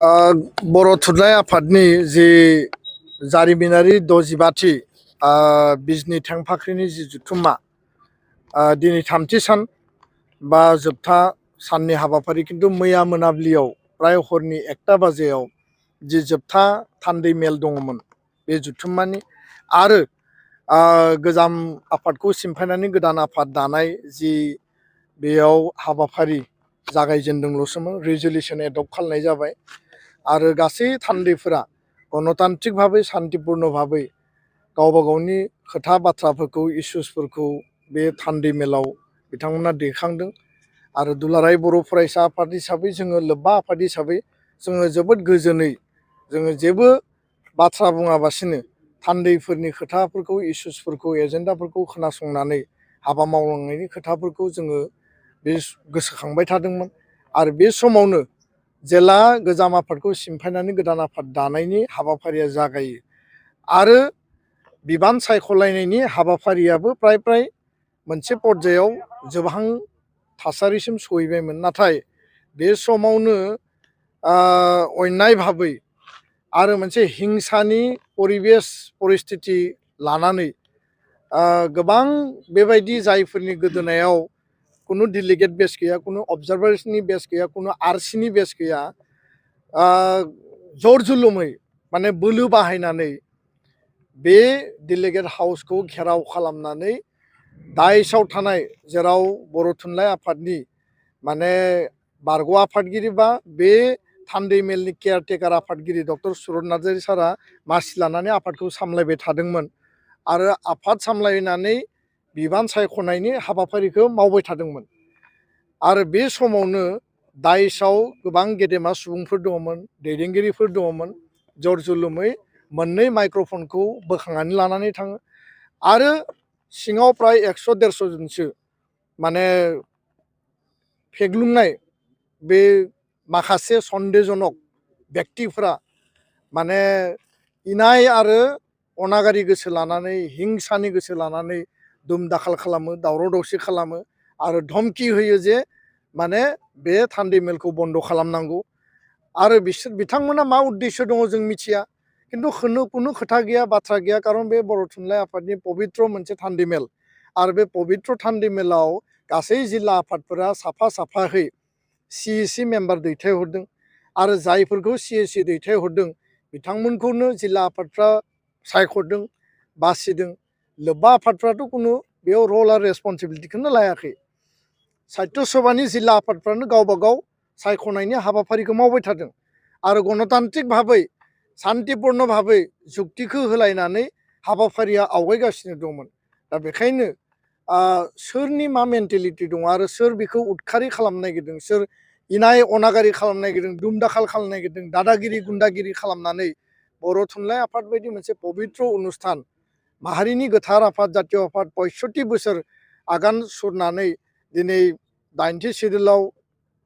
बर' थुनलाइ आफादनि जि जारिमिनारि 65थि बिजनि थेंफाख्रिनि जि जथुम्मा दिनै 3थि सान बा जोबथा साननि हाबाफारि खिन्थु मैया मोनाबिलियाव प्राय हरनि 1टा बाजियाव जि जोबथा थान्दै मेल दङमोन बे जथुम्मानि आरो गोजाम आफादखौ सिमफायनानै गोदान आफाद दानाय जि बेयाव हाबाफारि जागायजेनदोंल'सोमोन रिजलिउसन एडप्ट खालामनाय जाबाय आरो गासै थान्दैफोरा गणतान्त्रिक भाबै शान्तिपुर्ण भाबै गावबा गावनि खोथा बाथ्राफोरखौ इसुसफोरखौ बे थान्दै मेलाव बिथांमोना दैखांदों आरो दुलाराय बर' फरायसा आफाद हिसाबै जोङो लोब्बा आफाद हिसाबै जोङो जोबोद गोजोनै जोङो जेबो बाथ्रा बुङाबासिनो थान्दैफोरनि खोथाफोरखौ इसुसफोरखौ एजेन्डाफोरखौ खोनासंनानै हाबा मावलांनायनि खोथाफोरखौ जोङो बे गोसोखांबाय थादोंमोन आरो बे समावनो जेला गोजाम आफादखौ सिमफायनानै गोदान आफाद दानायनि हाबाफारिया जागायो आरो बिबान सायख'लायनायनि हाबाफारियाबो प्राय मोनसे पर्यायाव जोबहां थासारिसिम सहैबायमोन नाथाय बे समावनो अन्याय भाबै आरो मोनसे हिंसानि परिबेस परिस्थिति लानानै गोबां बेबायदि जायफोरनि गोदोनायाव कुनु डेलिगेट बेस गैया कुनु अबजार्भार्सनि बेस गैया कुनु आरसिनि बेस गैया जर जुलुमै माने बोलो बाहायनानै बे डेलिगेट हाउसखौ घेराव खालामनानै दाइसआव थानाय जेराव बर' थुनलाइ आफादनि माने बारग' आफादगिरि बा बे थान्दै मेलनि केयारटेकार आफादगिरि डक्टर सुरत नार्जारि सारा मासि लानानै आफादखौ सामलायबाय थादोंमोन आरो आफाद सामलायनानै बिबान सायख'नायनि हाबाफारिखौ मावबाय थादोंमोन आरो बे समावनो दाइसआव गोबां गेदेमा सुबुंफोर दङमोन दैदेनगिरिफोर दङमोन जर जुलुमै मोननै माइक्र'फनखौ बोखांनानै लानानै थाङो आरो सिङाव प्राय 100-150 जनसो माने फेग्लुंनाय बे माखासे सन्देहजनक व्यक्तिफोरा माने इनाय आरो अनागारि गोसो लानानै हिंसानि गोसो लानानै दुम दाखाल खालामो दावराव दावसि खालामो आरो धमकि होयो जे माने बे थान्दै मेलखौ बन्द खालामनांगौ आरो बिथांमोना मा उद्देश्य दङ जों मिथिया खिन्थु कुनु खोथा गैया बाथ्रा गैया खारन बे बर' थुनलाइ आफादनि पबित्र मोनसे थान्दै मेल आरो बे पबित्र थान्दै मेलाव गासै जिल्ला आफादफोरा साफाहै CAC मेम्बार दैथायहरदों आरो जायफोरखौ CAC दैथायहरदों बिथांमोनखौनो जिल्ला आफादफ्रा सायख'दों बासिदों लोब्बा आफादफ्राथ' कुनु बेयाव रल आरो रेसपन्सिबिलिटिखौनो लायाखै साहित्य सभानि जिल्ला आफादफ्रानो गावबा गाव सायख'नायनि हाबाफारिखौ मावबाय थादों आरो गणतान्त्रिक भाबै शान्तिपुर्ण भाबै जुक्तिखौ होलायनानै हाबाफारिया आवगायगासिनो दंमोन दा बेखायनो सोरनि मा मेन्टेलिटि दङ आरो सोर बेखौ उदखारि खालामनो नागिरदों सोर इनाय अनागारि खालामनो नागिरदों दुम दाखाल खालामनो नागिरदों दादागिरि गुन्दागिरि खालामनानै बर' थुनलाइ आफाद बायदि मोनसे पबित्र अनुस्थान माहारिनि गोथार आफाद जातीय आफाद 65 बोसोर आगान सुरनानै दिनै 80 सिडुलाव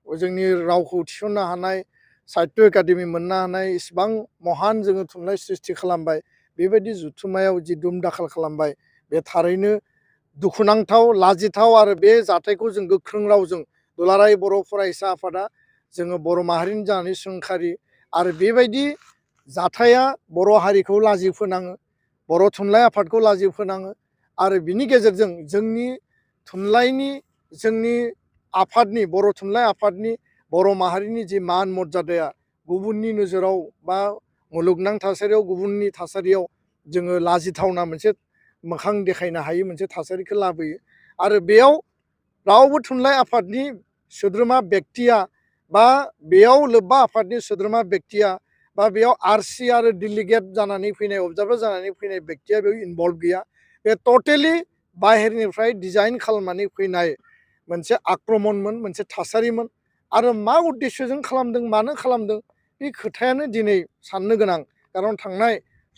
जोंनि रावखौ थिसननो हानाय साहित्य एकाडेमि मोननो हानाय इसिबां महान जोङो थुनलाइ सृष्टि खालामबाय बेबायदि जुथुमायाव जि दुम दाखाल खालामबाय बे थारैनो दुखुनांथाव लाजिथाव आरो बे जाथायखौ जों गोख्रों रावजों दुलाराय बर' फरायसा आफादा जोङो बर' माहारिनि जानानै सोंखारि आरो बेबायदि जाथाया बर' हारिखौ लाजि फोनाङो बर' थुनलाइ आफादखौ लाजि फोनाङो आरो बिनि गेजेरजों जोंनि थुनलाइनि जोंनि आफादनि बर' थुनलाइ आफादनि बर' माहारिनि जि मान मर्यादाया गुबुननि नोजोराव बा मुलुगनां थासारियाव गुबुननि थासारियाव जोङो लाजिथावना मोनसे मोखां देखायनो हायै मोनसे थासारिखौ लाबोयो आरो बेयाव रावबो थुनलाइ आफादनि सोद्रोमा व्यक्तिया बा बेयाव लोब्बा आफादनि सोद्रोमा व्यक्तिया बा बेयाव आरसि आरो डेलिगेट जानानै फैनाय अबजार्भार जानानै फैनाय व्यक्तिया बेयाव इनभल्भ गैया बे टटेलि बाहेरनिफ्राय डिजाइन खालामनानै फैनाय मोनसे आक्रमणमोन मोनसे थासारिमोन आरो मा उद्देश्यजों खालामदों मानो खालामदों बे खोथायानो दिनै साननो गोनां खारन थांनाय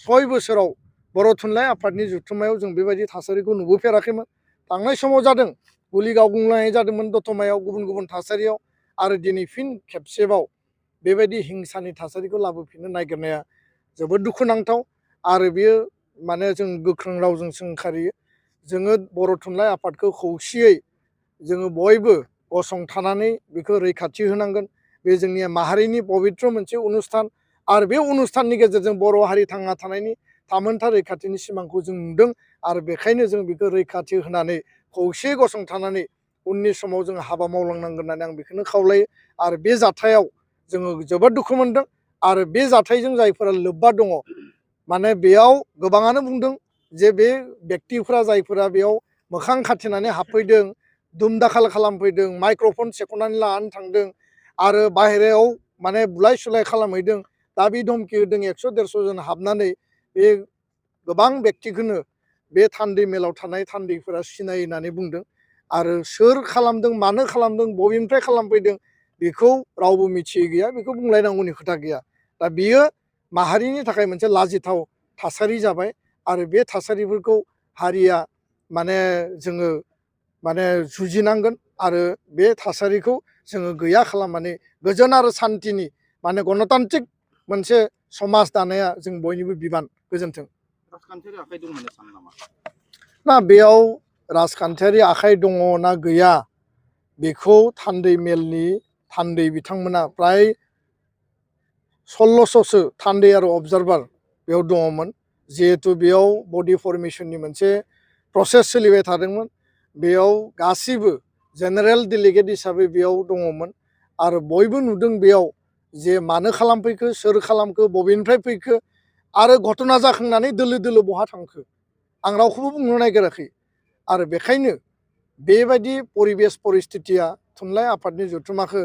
6 बोसोराव बर' थुनलाइ आफादनि जुथुमायाव जों बेबायदि थासारिखौ नुबोफेराखैमोन थांनाय समाव जादों गुलि गावग्लुंनाय जादोंमोन दतमायाव गुबुन थासारियाव आरो दिनै फिन खेबसेबाव बेबायदि हिंसानि थासारिखौ लाबोफिननो नागिरनाया जोबोद दुखुनांथाव आरो बेयो माने जों गोख्रों रावजों सोंखारियो जोङो बर' थुनलाइ आफादखौ खौसेयै जोङो बयबो गसंथानानै बेखौ रैखाथि होनांगोन बे जोंनि माहारिनि पबित्र मोनसे अनुस्थान आरो बे अनुस्थाननि गेजेरजों बर' हारि थांना थानायनि थामोनथा रैखाथिनि सिमांखौ जों नुदों आरो बेखायनो जों बेखौ रैखाथि होनानै खौसे गसंथानानै उननि समाव जों हाबा मावलांनांगोन होननानै आं बेखौनो खावलायो आरो बे जाथायाव जोङो जोबोद दुखु मोनदों आरो बे जाथायजों जायफोरा लोब्बा दङ माने बेयाव गोबाङानो बुंदों जे बे बेक्तिफोरा जायफोरा बेयाव मोखां खाथेनानै हाबफैदों दुमदाखाल खालामफैदों माइक्र'फन सेख'नानै लानानै थांदों आरो बाहेरायाव माने बुलाय सुलाय खालामहैदों दाबि धमखि होदों 100-150 जन हाबनानै बे गोबां बेक्तिखौनो बे थान्दै मेलाव थानाय थान्दैफोरा सिनायो होननानै बुंदों आरो सोर खालामदों मानो खालामदों बबेनिफ्राय खालामफैदों बेखौ रावबो मिथियै गैया बेखौ बुंलायनांगौनि खोथा गैया दा बियो माहारिनि थाखाय मोनसे लाजिथाव थासारि जाबाय आरो बे थासारिफोरखौ हारिया माने जोङो माने जुजिनांगोन आरो बे थासारिखौ जोङो गैया खालामनानै गोजोन आरो सान्थिनि माने गणतान्त्रिक मोनसे समाज दानाया जों बयनिबो बिबान गोजोन्थों राजखान्थियारि आखाइ दं होनना सानो नामा ना बेयाव राजखान्थियारि आखाइ दङ ना गैया बेखौ थान्दै मेलनि थान्दै बिथांमोना प्राय 1600सो थान्दै आरो अबजारभार बेयाव दङमोन जिहेतु बेयाव बडि फर्मेशननि मोनसे प्रसेस सोलिबाय थादोंमोन बेयाव गासिबो जेनेरेल डेलिगेट हिसाबै बेयाव दङमोन आरो बयबो नुदों बेयाव जे मानो खालामफैखो सोर खालामखो बबेनिफ्राय फैखो आरो घटना जाखांनानै दोलो दोलो बहा थांखो आं रावखौबो बुंनो नागिराखै आरो बेखायनो बेबायदि परिबेस परिस्थितिया थुनलाइ आफादनि जथुमाखौ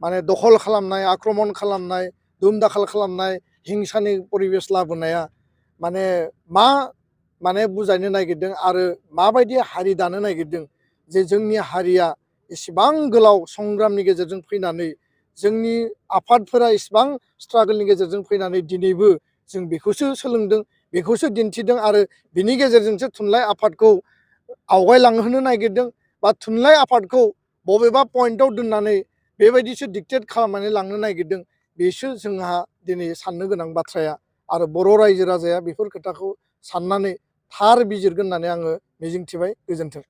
माने दखल खालामनाय आक्रमण खालामनाय दुम-दाखाल खालामनाय हिंसानि परिबेस लाबोनाया माने मा माने बुजायनो नागिरदों आरो माबायदि हारि दानो नागिरदों जे जोंनि हारिया इसिबां गोलाव संग्रामनि गेजेरजों फैनानै जोंनि आफादफोरा इसिबां स्ट्रागोलनि गेजेरजों फैनानै दिनैबो जों बेखौसो सोलोंदों बेखौसो दिन्थिदों आरो बिनि गेजेरजोंसो थुनलाइ आफादखौ आवगायलांहोनो नागिरदों बा थुनलाइ आफादखौ बबेबा पइन्टआव दोननानै बेबायदिसो डिक्टेट खालामनानै लांनो नागिरदों बेसो जोंहा दिनै साननो गोनां बाथ्राया आरो बर' रायजो राजाया बेफोर खोथाखौ साननानै थार बिजिरगोन होननानै आङो मिजिंथिबाय गोजोन्थों